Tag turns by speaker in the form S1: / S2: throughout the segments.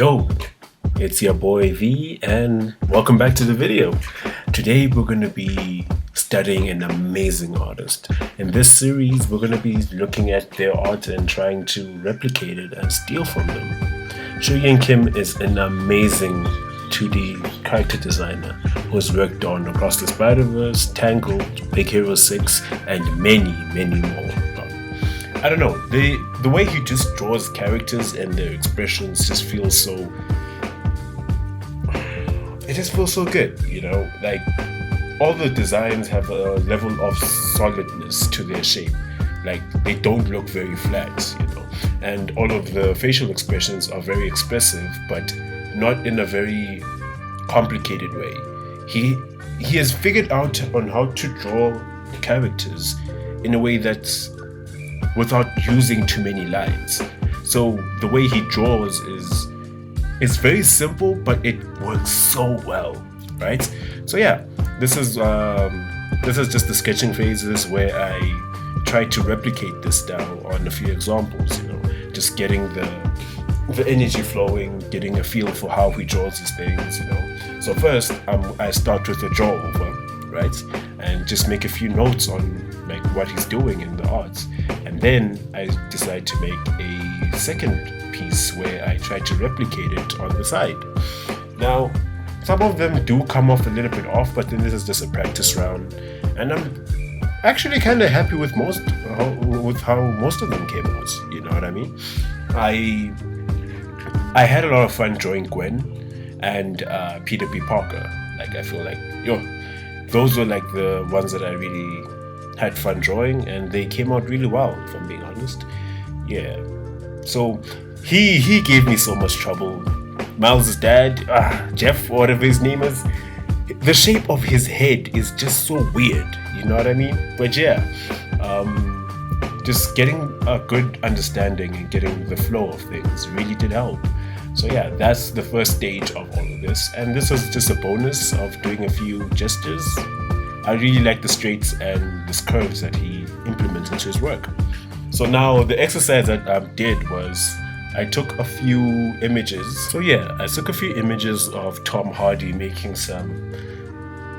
S1: Yo, it's your boy V and welcome back to the video. Today we're going to be studying an amazing artist. In this series we're going to be looking at their art and trying to replicate it and steal from them. Shooyin Kim is an amazing 2D character designer who has worked on Across the Spider-Verse, Tangled, Big Hero 6 and many more. I don't know, the way he just draws characters and their expressions just feels so... It just feels so good, you know? Like, all the designs have a level of solidness to their shape. Like, they don't look very flat, you know? And all of the facial expressions are very expressive, but not in a very complicated way. He has figured out on how to draw characters in a way that's without using too many lines. So the way he draws is very simple, but it works so well, right? So yeah, this is just the sketching phases where I try to replicate this style on a few examples, you know, just getting the energy flowing, getting a feel for how he draws his things, you know. So first, I start with a draw over, right? And just make a few notes on like what he's doing in the art. And then I decide to make a second piece where I try to replicate it on the side. Now, some of them do come off a little bit off, but then this is just a practice round. And I'm actually kind of happy with how most of them came out, you know what I mean? I had a lot of fun drawing Gwen and Peter B. Parker. Like, I feel like, those were like the ones that I really had fun drawing, and they came out really well, if I'm being honest. Yeah. So he gave me so much trouble. Miles' dad, Jeff, whatever his name is, the shape of his head is just so weird, you know what I mean? But yeah, just getting a good understanding and getting the flow of things really did help. So yeah, that's the first stage of all of this, and this was just a bonus of doing a few gestures. I really like the straights and the curves that he implements into his work. So now the exercise that I did was I took a few images. So yeah, I took a few images of Tom Hardy making some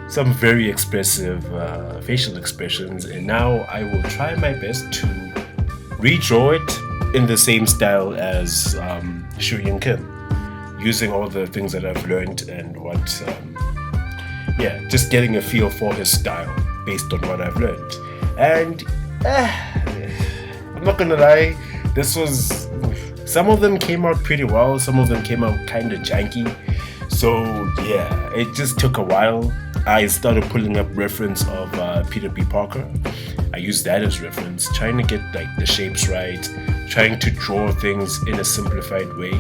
S1: very expressive facial expressions, and now I will try my best to redraw it in the same style as Shooyin Kim, using all the things that I've learned and what just getting a feel for his style based on what I've learned. And I'm not gonna lie, some of them came out pretty well, some of them came out kind of janky. So yeah, it just took a while. I started pulling up reference of Peter B. Parker. I used that as reference, trying to get like the shapes right, trying to draw things in a simplified way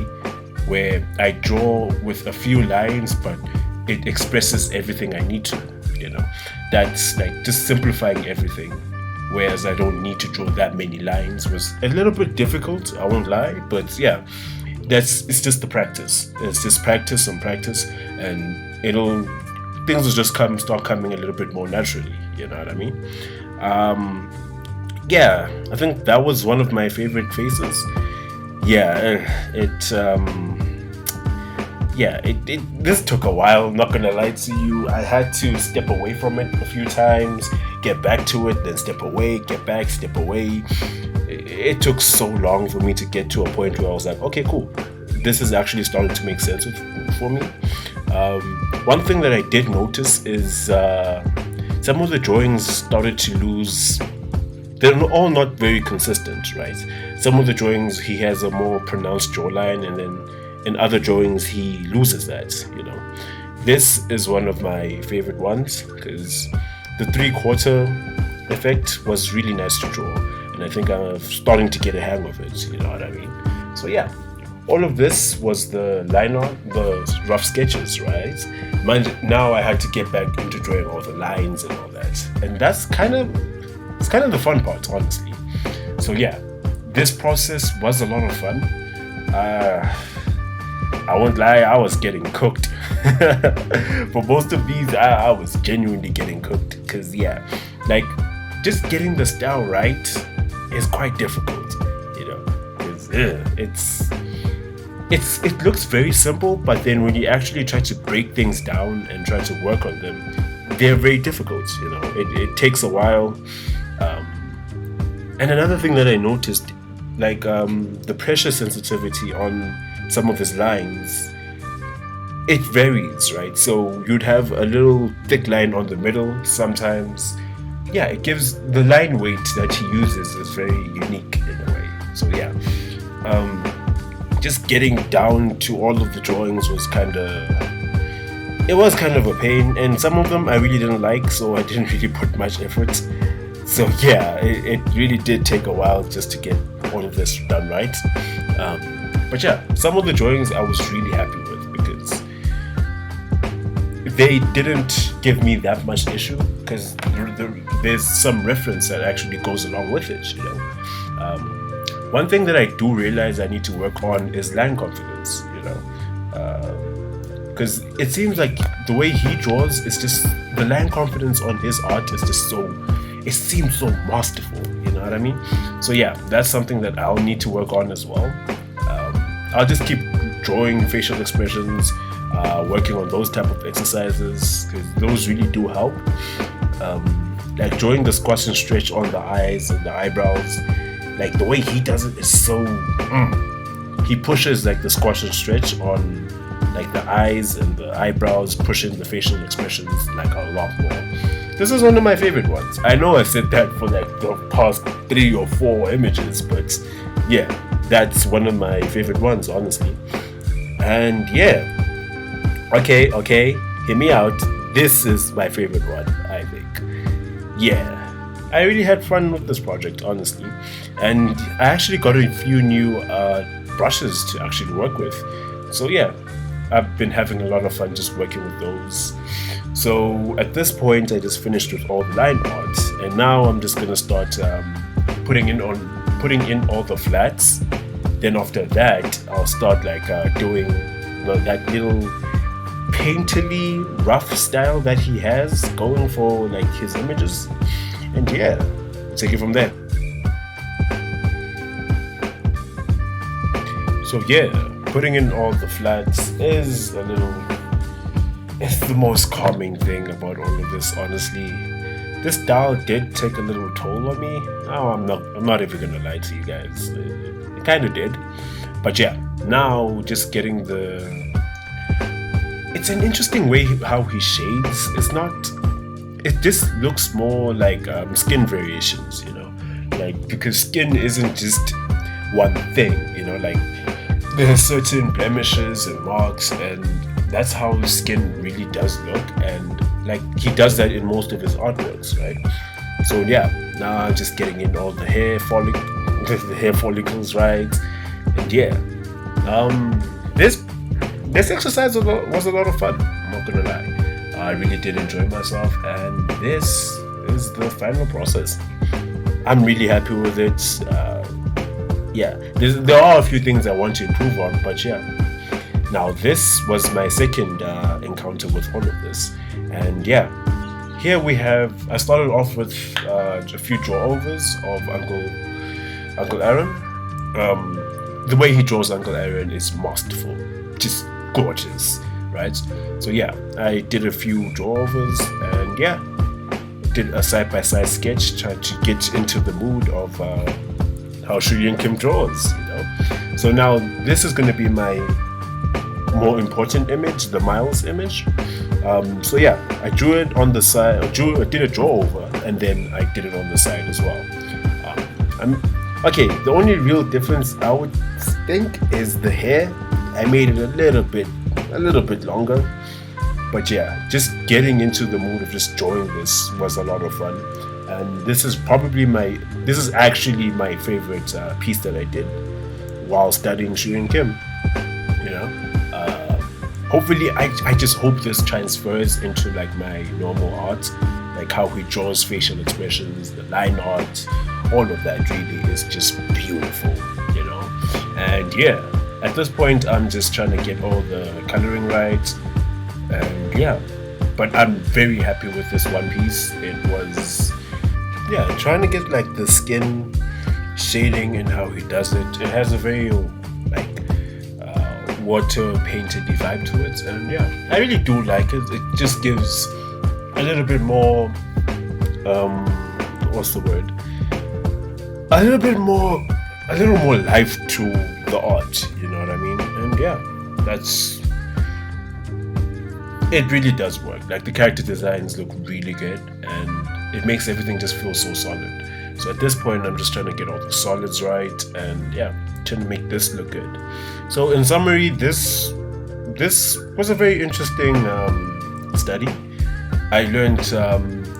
S1: where I draw with a few lines, but it expresses everything I need to, you know. That's like just simplifying everything, whereas I don't need to draw that many lines. Was a little bit difficult, I won't lie, but yeah, it's just the practice. It's just practice and practice, and things will just start coming a little bit more naturally, you know what I mean? Yeah, I think that was one of my favorite phases. This took a while, not gonna lie to you. I had to step away from it a few times, get back to it, then step away, get back, step away. It took so long for me to get to a point where I was like, okay, cool, this is actually starting to make sense for me. One thing that I did notice is some of the drawings started to lose. They're all not very consistent, right? Some of the drawings he has a more pronounced jawline, and then in other drawings he loses that, you know. This is one of my favorite ones because the 3/4 effect was really nice to draw, and I think I'm starting to get a hang of it, you know what I mean? So yeah, all of this was the line art, the rough sketches, right? Now I had to get back into drawing all the lines and all that, and it's kind of the fun part, honestly. So yeah, this process was a lot of fun. I won't lie, I was getting cooked. For most of these, I was genuinely getting cooked. Because yeah, like just getting the style right is quite difficult, you know. It's it looks very simple, but then when you actually try to break things down and try to work on them, they're very difficult. It takes a while. And another thing that I noticed, like the pressure sensitivity on some of his lines, it varies, right? So you'd have a little thick line on the middle sometimes. Yeah, it gives the line weight that he uses is very unique in a way. So yeah, just getting down to all of the drawings was kind of a pain, and some of them I really didn't like, so I didn't really put much effort. So yeah, it really did take a while just to get all of this done right. But yeah, some of the drawings I was really happy with because they didn't give me that much issue because there's some reference that actually goes along with it. One thing that I do realize I need to work on is line confidence, because it seems like the way he draws is just the line confidence on his art is just it seems so masterful, you know what I mean? So yeah, that's something that I'll need to work on as well. I'll just keep drawing facial expressions, working on those type of exercises because those really do help. Like drawing the squash and stretch on the eyes and the eyebrows, like the way he does it is so he pushes like the squash and stretch on like the eyes and the eyebrows, pushing the facial expressions like a lot more. This is one of my favorite ones. I know I said that for like the past 3 or 4 images, but yeah, that's one of my favorite ones, honestly. And yeah, okay, hear me out. This is my favorite one, I think. Yeah, I really had fun with this project, honestly. And I actually got a few new brushes to actually work with. So yeah, I've been having a lot of fun just working with those. So at this point, I just finished with all the line art, and now I'm just gonna start putting in all the flats. Then after that, I'll start like doing that little painterly rough style that he has going for like his images, and yeah, take it from there. So yeah, putting in all the flats is it's the most calming thing about all of this, honestly. This style did take a little toll on me. Oh, I'm not even gonna lie to you guys. It kind of did. But yeah, now just getting it's an interesting way how he shades. It just looks more like skin variations, like because skin isn't just one thing, like there's certain blemishes and marks, and that's how skin really does look, and like he does that in most of his artworks, right? So yeah, now just getting in all the hair follicles, right? And yeah, this exercise was a lot of fun, I'm not gonna lie. I really did enjoy myself, and this is the final process. I'm really happy with it. Yeah, there are a few things I want to improve on, but yeah. Now this was my second encounter with all of this, and yeah, here I started off with a few draw-overs of Uncle Aaron. The way he draws Uncle Aaron is masterful, just gorgeous, right? So yeah, I did a few draw-overs, and yeah, did a side-by-side sketch trying to get into the mood of how Shooyin Kim draws, So now this is going to be my more important image, the Miles image. So yeah, I drew it on the side. I did a draw over, and then I did it on the side as well. Okay. The only real difference I would think is the hair. I made it a little bit longer. But yeah, just getting into the mood of just drawing this was a lot of fun. And this is actually my favorite piece that I did while studying Shooyin Kim. Hopefully, I just hope this transfers into like my normal art, like how he draws facial expressions, the line art, all of that really is just beautiful, And yeah, at this point, I'm just trying to get all the coloring right, and yeah, but I'm very happy with this one piece. It was, yeah, trying to get like the skin shading and how he does it. It has a very like water painted vibe to it, and yeah, I really do like it. It just gives a little bit more what's the word? A little more life to the art, you know what I mean? And yeah, it really does work. Like, the character designs look really good, and it makes everything just feel so solid. So at this point, I'm just trying to get all the solids right, and yeah, trying to make this look good. So in summary, this was a very interesting study. I learned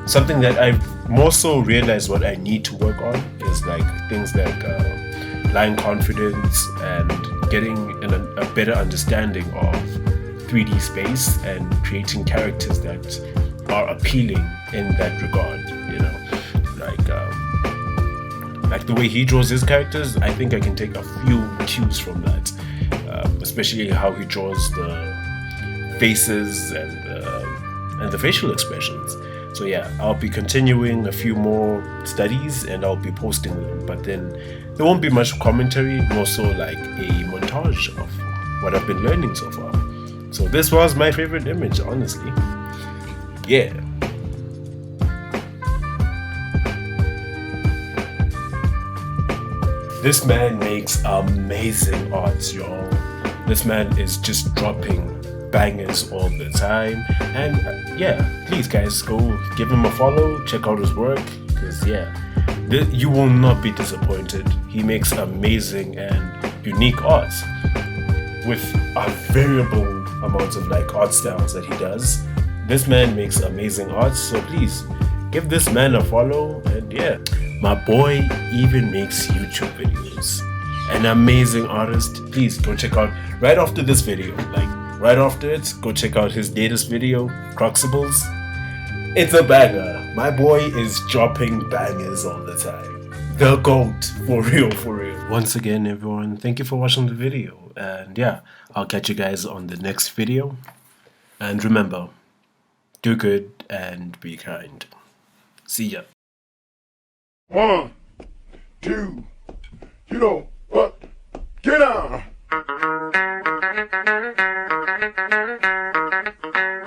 S1: something that I've more so realized what I need to work on is like things like line confidence and getting a better understanding of 3D space and creating characters that are appealing in that regard, you know, like the way he draws his characters. I think I can take a few cues from that, especially how he draws the faces and the facial expressions. So yeah, I'll be continuing a few more studies and I'll be posting them, but then there won't be much commentary, more so like a montage of what I've been learning so far. So this was my favorite image, honestly. Yeah. This man makes amazing arts, y'all. This man is just dropping bangers all the time. And yeah, please guys, go give him a follow, check out his work, because yeah, you will not be disappointed. He makes amazing and unique arts with a variable amounts of like art styles that he does. This man makes amazing arts, so please give this man a follow. And yeah, my boy even makes YouTube videos. An amazing artist. Please go check out right after this video, like right after it, go check out his latest video, Croxibles. It's a banger. My boy is dropping bangers all the time. The GOAT, for real, for real. Once again, everyone, thank you for watching the video. And yeah, I'll catch you guys on the next video. And remember, do good and be kind. See ya.
S2: 1, 2, you know what? Get down!